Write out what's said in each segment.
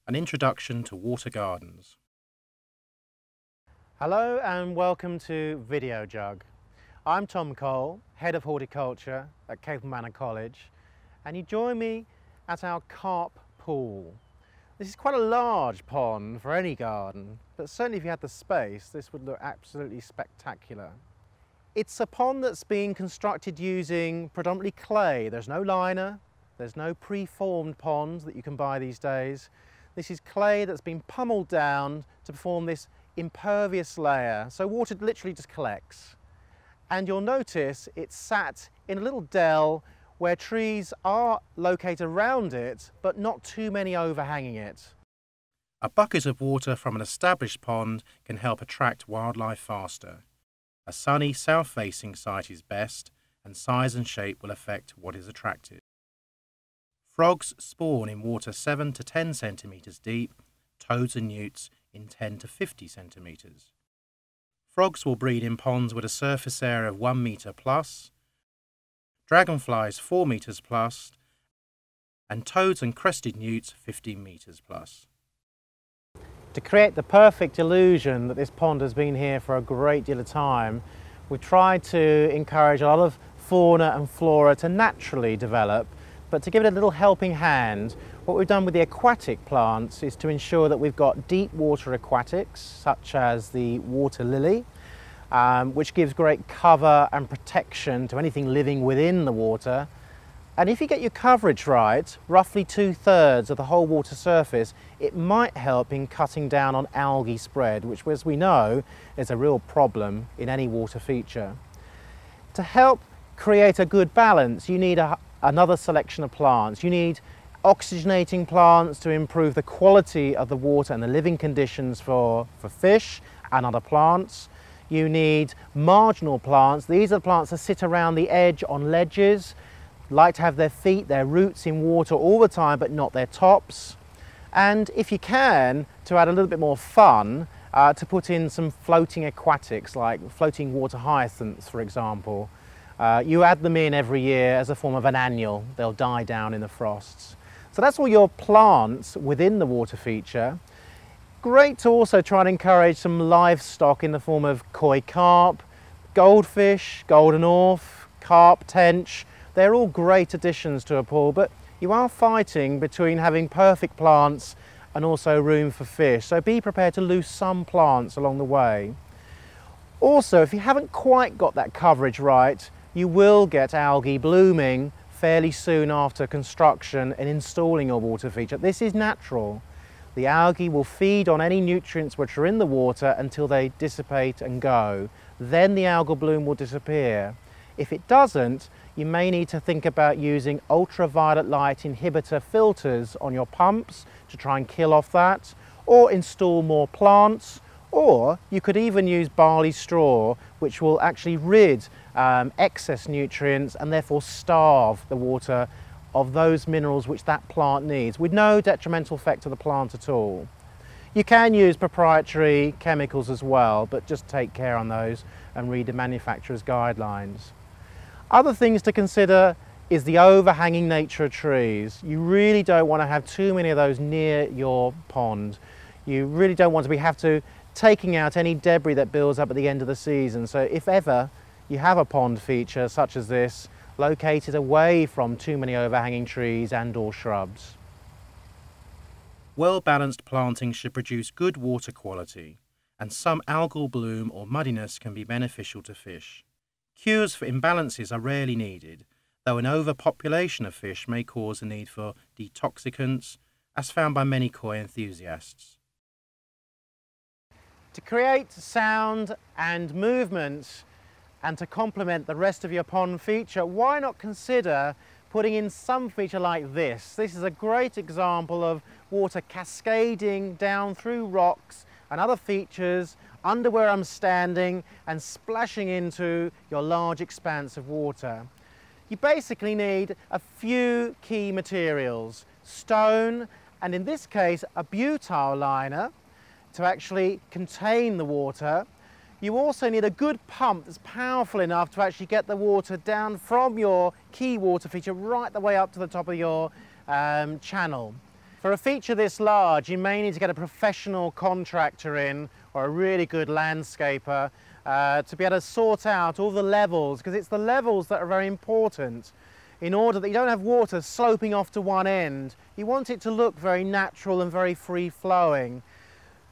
An Introduction to Water Gardens. Hello and welcome to Video Jug. I'm Tom Cole, Head of Horticulture at Capel Manor College, and you join me at our carp pool. This is quite a large pond for any garden, but certainly if you had the space, this would look absolutely spectacular. It's a pond that's been constructed using predominantly clay. There's no liner, there's no pre-formed ponds that you can buy these days. This is clay that's been pummeled down to form this impervious layer, so water literally just collects. And you'll notice it's sat in a little dell where trees are located around it, but not too many overhanging it. A bucket of water from an established pond can help attract wildlife faster. A sunny south-facing site is best, and size and shape will affect what is attracted. Frogs spawn in water 7 to 10 centimetres deep, toads and newts in 10 to 50 centimetres. Frogs will breed in ponds with a surface area of 1 metre plus, dragonflies 4 metres plus, and toads and crested newts 15 metres plus. To create the perfect illusion that this pond has been here for a great deal of time, we've tried to encourage a lot of fauna and flora to naturally develop, but to give it a little helping hand, what we've done with the aquatic plants is to ensure that we've got deep water aquatics, such as the water lily, which gives great cover and protection to anything living within the water. And if you get your coverage right, roughly 2/3 of the whole water surface, it might help in cutting down on algae spread, which, as we know, is a real problem in any water feature. To help create a good balance, you need another selection of plants. You need oxygenating plants to improve the quality of the water and the living conditions for fish and other plants. You need marginal plants. These are the plants that sit around the edge on ledges, like to have their feet, their roots in water all the time, but not their tops. And if you can, to add a little bit more fun, to put in some floating aquatics, like floating water hyacinths, for example. You add them in every year as a form of an annual. They'll die down in the frosts. So that's all your plants within the water feature. Great to also try and encourage some livestock in the form of koi carp, goldfish, golden orth, carp tench. They're all great additions to a pool, but you are fighting between having perfect plants and also room for fish. So be prepared to lose some plants along the way. Also, if you haven't quite got that coverage right, you will get algae blooming fairly soon after construction and installing your water feature. This is natural. The algae will feed on any nutrients which are in the water until they dissipate and go. Then the algal bloom will disappear. If it doesn't, you may need to think about using ultraviolet light inhibitor filters on your pumps to try and kill off that, or install more plants, or you could even use barley straw, which will actually rid excess nutrients and therefore starve the water of those minerals which that plant needs, with no detrimental effect to the plant at all. You can use proprietary chemicals as well, but just take care on those and read the manufacturer's guidelines. Other things to consider is the overhanging nature of trees. You really don't want to have too many of those near your pond. You really don't want to have to taking out any debris that builds up at the end of the season. So if ever you have a pond feature such as this, located away from too many overhanging trees and or shrubs. Well-balanced planting should produce good water quality, and some algal bloom or muddiness can be beneficial to fish. Cures for imbalances are rarely needed, though an overpopulation of fish may cause a need for detoxicants, as found by many koi enthusiasts. To create sound and movement and to complement the rest of your pond feature, why not consider putting in some feature like this? This is a great example of water cascading down through rocks and other features under where I'm standing and splashing into your large expanse of water. You basically need a few key materials: stone, and in this case a butyl liner to actually contain the water. You also need a good pump that's powerful enough to actually get the water down from your key water feature right the way up to the top of your channel. For a feature this large, you may need to get a professional contractor in, or a really good landscaper, to be able to sort out all the levels, because it's the levels that are very important. In order that you don't have water sloping off to one end, you want it to look very natural and very free-flowing.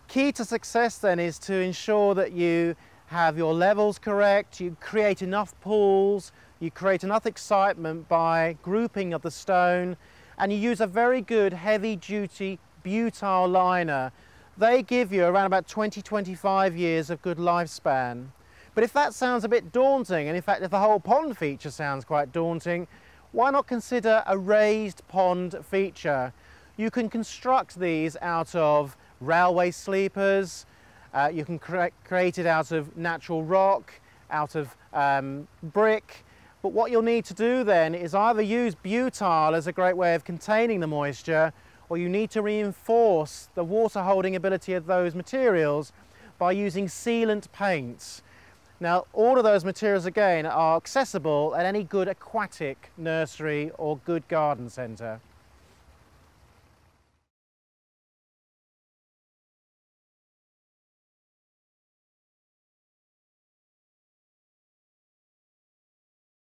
Key to success then is to ensure that you have your levels correct, you create enough pools, you create enough excitement by grouping of the stone, and you use a very good heavy-duty butyl liner. They give you around about 20-25 years of good lifespan. But if that sounds a bit daunting, and in fact if the whole pond feature sounds quite daunting, why not consider a raised pond feature? You can construct these out of railway sleepers, you can create it out of natural rock, out of brick, but what you'll need to do then is either use butyl as a great way of containing the moisture, or you need to reinforce the water holding ability of those materials by using sealant paints. Now, all of those materials again are accessible at any good aquatic nursery or good garden centre.